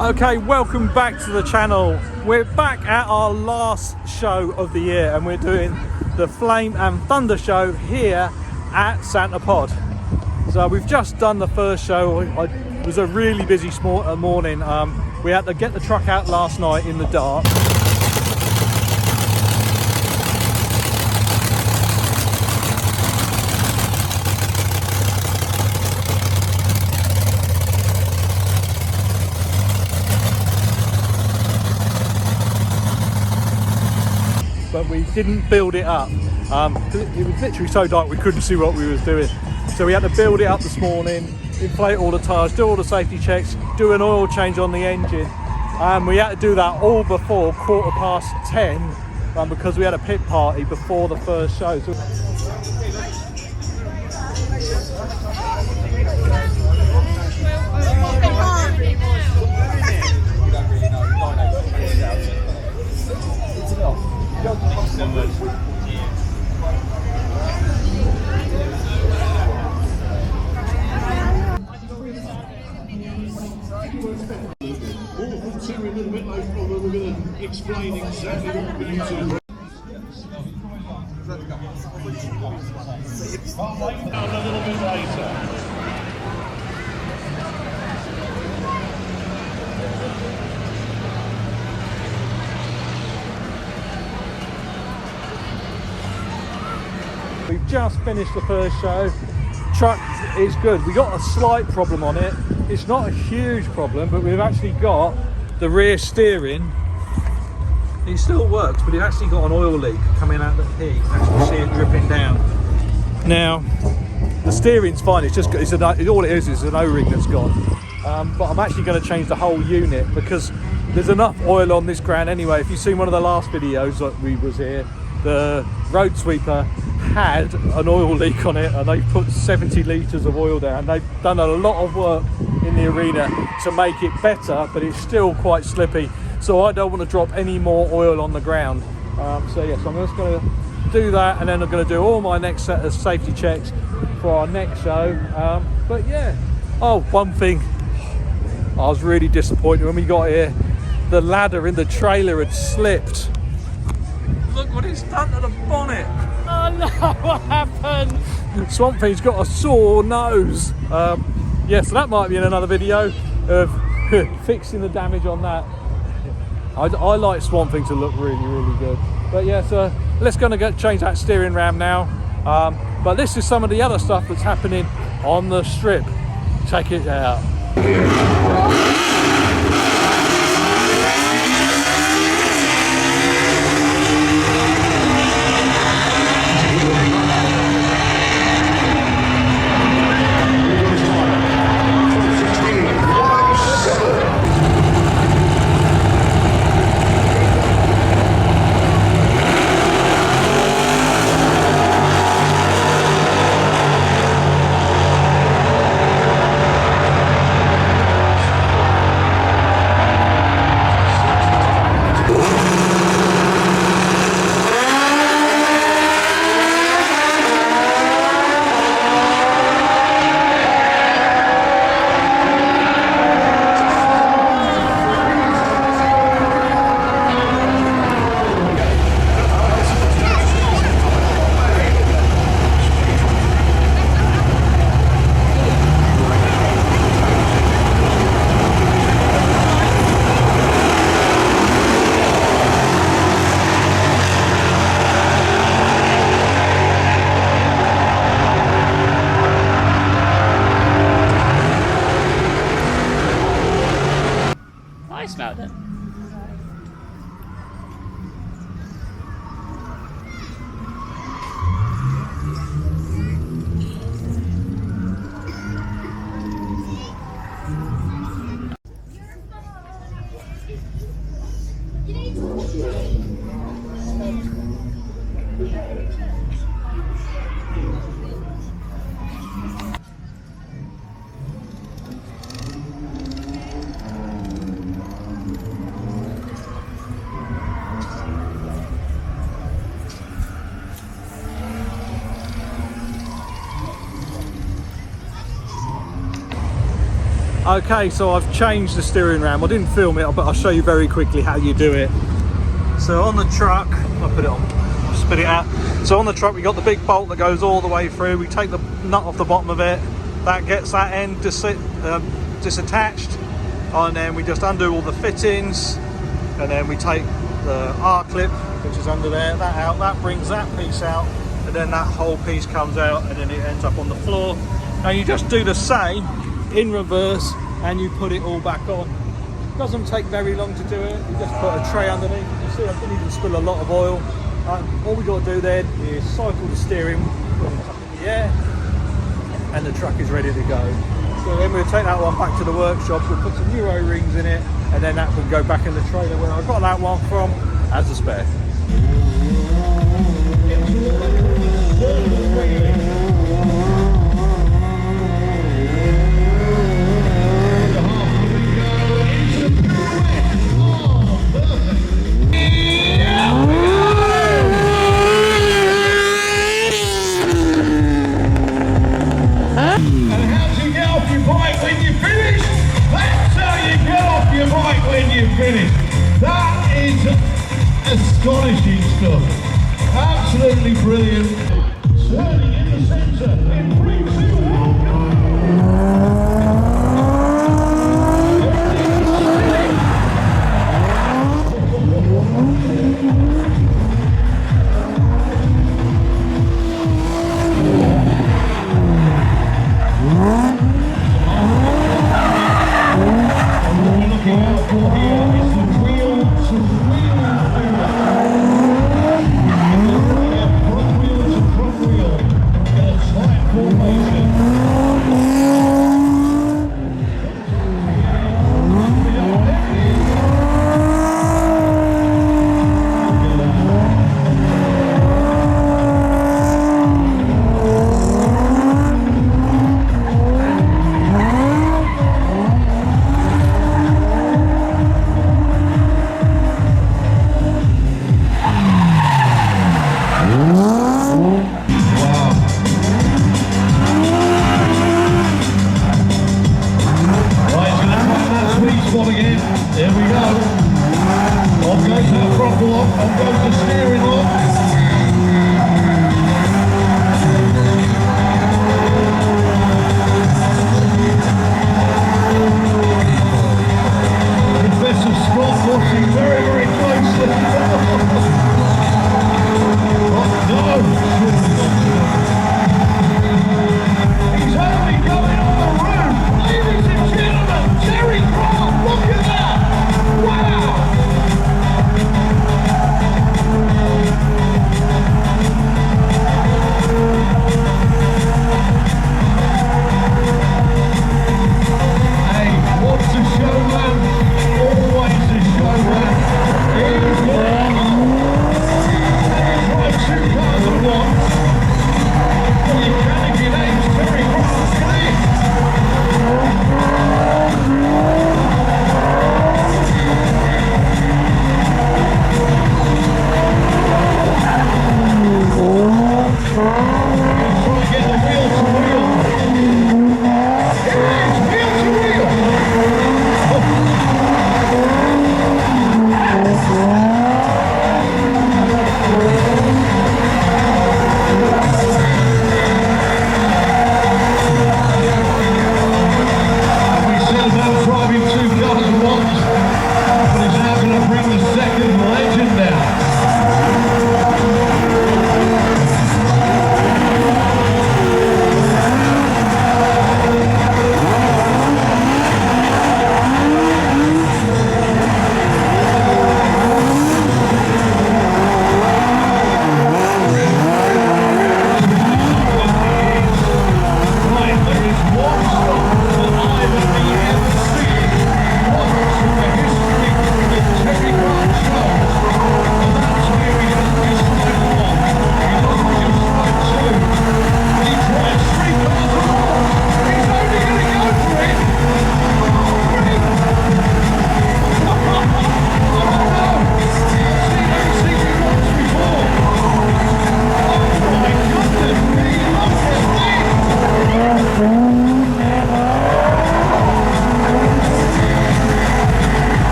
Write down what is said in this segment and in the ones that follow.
Okay, welcome back to the channel. We're back at our last show of the year and we're doing the Flame and Thunder show here at Santa Pod. So we've just done the first show. It was a really busy morning. We had to get the truck out last night in the dark. But we didn't build it up. It was literally so dark we couldn't see what we was doing. So we had to build it up this morning, inflate all the tyres, do all the safety checks, do an oil change on the engine. We had to do that all before 10:15 because we had a pit party before the first show. So a little bit later on when we're going to explain exactly what we're going to do. Down a little bit later. we've just finished the first show. Truck is good. We got a slight problem on it. It's not a huge problem, but we've actually got the rear steering. It still works, but it actually got an oil leak coming out the key. You can actually see it dripping down. Now, the steering's fine. It's just all it is an O-ring that's gone. But I'm actually going to change the whole unit because there's enough oil on this ground anyway. If you've seen one of the last videos that we was here, the road sweeper had an oil leak on it and they put 70 litres of oil down. They've done a lot of work in the arena to make it better, but it's still quite slippy, so I don't want to drop any more oil on the ground. So yes, I'm just going to do that and then I'm going to do all my next set of safety checks for our next show. But yeah, one thing, I was really disappointed when we got here. The ladder in the trailer had slipped. Look what it's done to the bonnet. Oh no, what happened? Swamp Thing's got a sore nose. Yeah, so that might be in another video of fixing the damage on that. I like Swamp Thing to look really, really good. But yeah, so let's change that steering ram now. But this is some of the other stuff that's happening on the strip. Check it out. I smelled it. Okay, so I've changed the steering ram. I didn't film it, but I'll show you very quickly how you do it. So on the truck, I'll put it on, I'll spit it out. So on the truck, we got the big bolt that goes all the way through. We take the nut off the bottom of it. That gets that end disattached. And then we just undo all the fittings. And then we take the R-clip, which is under there, that out. That brings that piece out. And then that whole piece comes out and then it ends up on the floor. And you just do the same in reverse and you put it all back on. Doesn't take very long to do it. You just put a tray underneath. You see, I didn't even spill a lot of oil. All we got to do then is cycle the steering, put it up in the air, and the truck is ready to go. So then we'll take that one back to the workshop. We'll put some new O-rings in it, and then that can go back in the trailer where I got that one from as a spare. That is astonishing stuff. Absolutely brilliant. Turning in the centre in 3, 2, 1, go!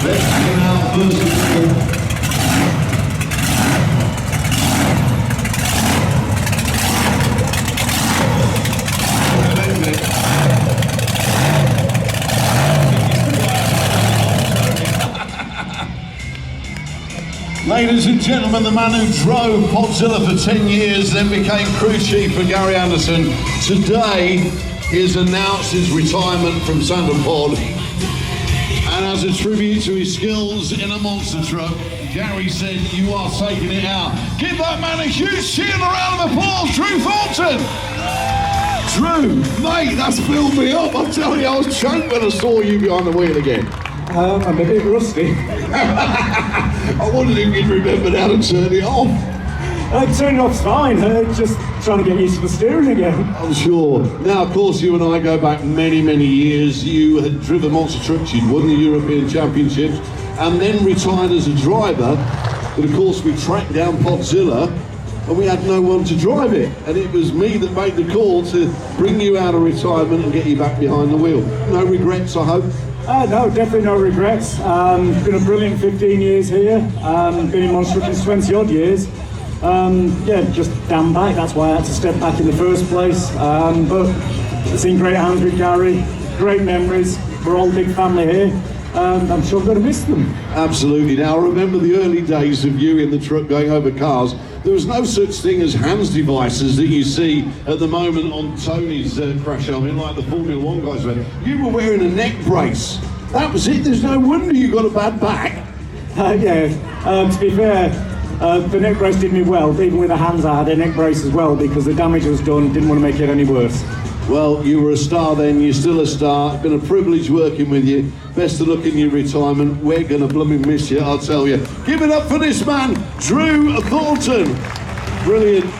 Let's get out first of all. Ladies and gentlemen, the man who drove Podzilla for 10 years, then became crew chief for Gary Anderson. Today, he has announced his retirement from Sandon Pod. And as a tribute to his skills in a monster truck, Gary said, "You are taking it out." Give that man a huge cheer and a round of applause, Drew Thornton. Drew, mate, that's filled me up. I tell you, I was choked when I saw you behind the wheel again. I'm a bit rusty. I wondered if you'd remembered how to turn it off. Turning off's fine, just trying to get used to the steering again. I'm sure. Now, of course, you and I go back many, many years. You had driven monster trucks, you'd won the European Championships, and then retired as a driver. But of course, we tracked down Podzilla, and we had no one to drive it. And it was me that made the call to bring you out of retirement and get you back behind the wheel. No regrets, I hope? No, definitely no regrets. Been a brilliant 15 years here. Been in monster trucks 20 odd years. Yeah, just down back, that's why I had to step back in the first place. But it's in great hands with Gary, great memories. We're all a big family here. I'm sure I'm going to miss them. Absolutely. Now, I remember the early days of you in the truck going over cars. There was no such thing as hands devices that you see at the moment on Tony's crash helmet, like the Formula One guys wear. You were wearing a neck brace. That was it. There's no wonder you got a bad back. Yeah, to be fair, the neck brace did me well. Even with the hands, I had a neck brace as well because the damage was done. Didn't want to make it any worse. Well, you were a star then, you're still a star. It's been a privilege working with you. Best of luck in your retirement. We're going to blooming miss you, I'll tell you. Give it up for this man, Drew Thornton. Brilliant.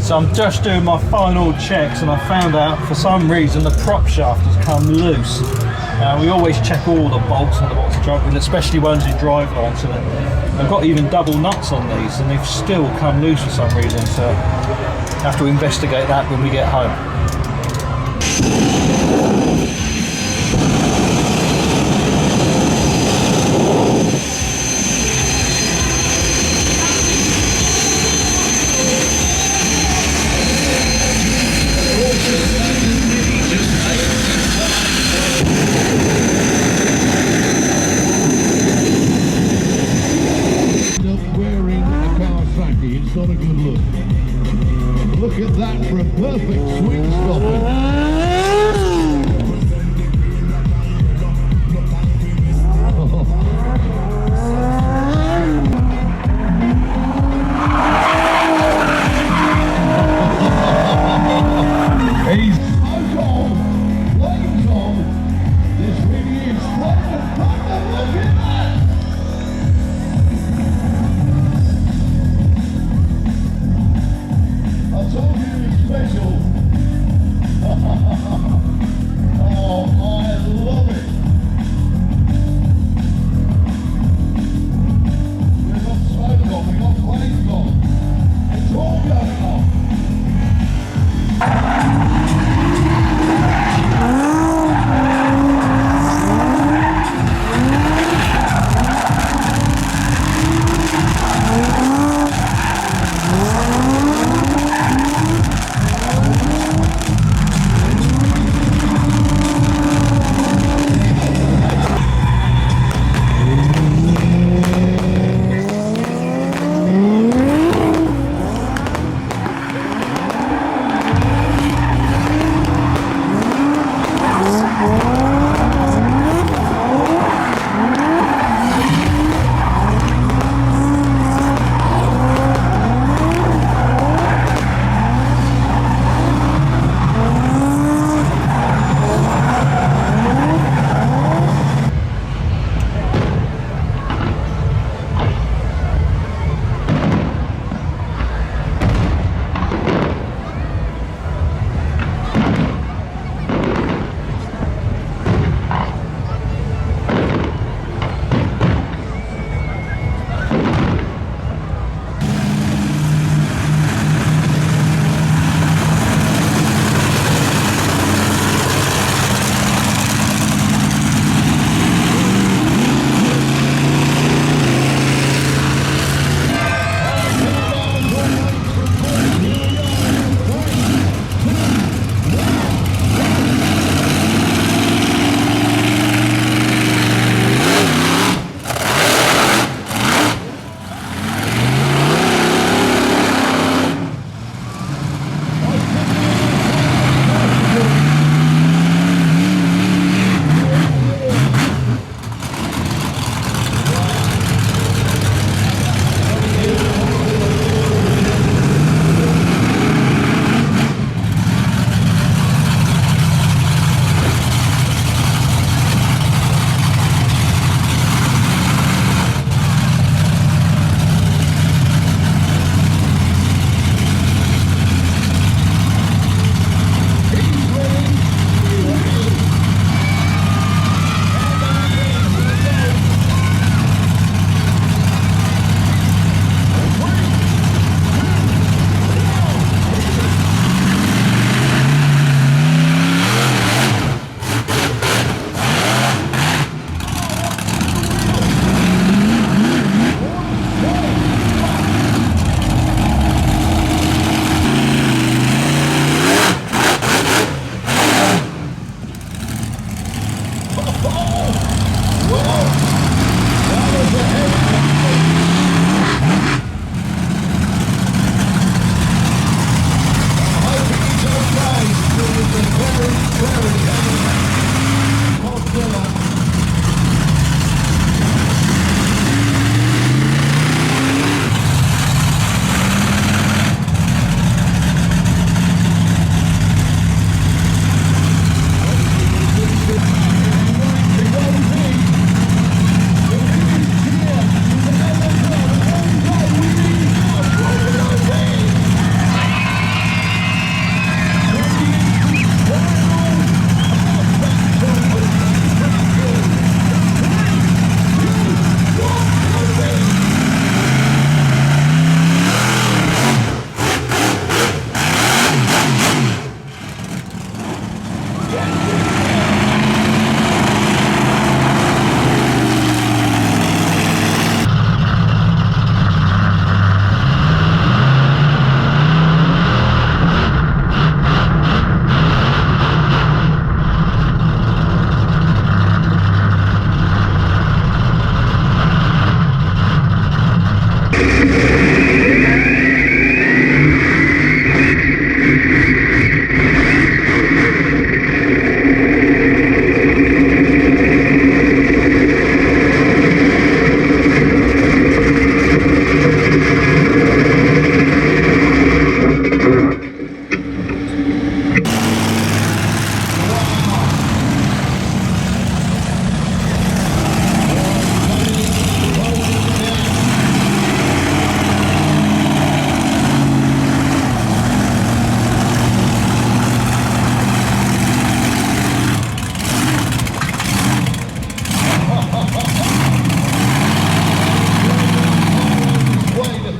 So I'm just doing my final checks, and I found out for some reason the prop shaft has come loose. We always check all the bolts on the bottom of the truck, and especially ones in driveline. So I've got even double nuts on these, and they've still come loose for some reason. So I have to investigate that when we get home. It's not a good look. Look at that for a perfect swing stopper. He's smoke on, flames on. This really is thunder, thunder, look at that. I told you it's special.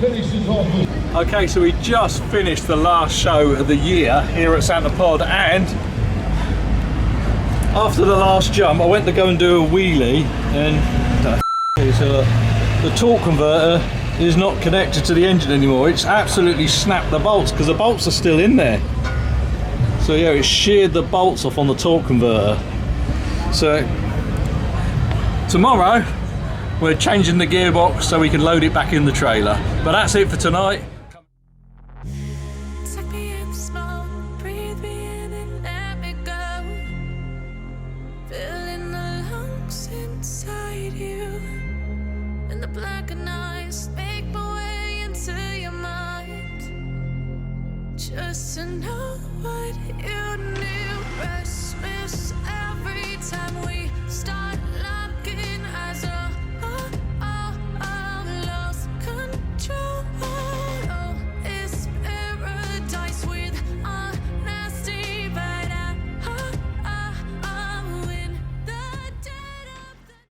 finishes off with... Okay, so we just finished the last show of the year here at Santa Pod, and after the last jump I went to go and do a wheelie, and the torque converter is not connected to the engine anymore. It's absolutely snapped the bolts because the bolts are still in there. So yeah, it sheared the bolts off on the torque converter. So tomorrow we're changing the gearbox so we can load it back in the trailer. But that's it for tonight. Suck me in the smoke, breathe me in and let me go. Filling the lungs inside you, and the blackened eyes make my way into your mind. Just to know what you knew, restless every time we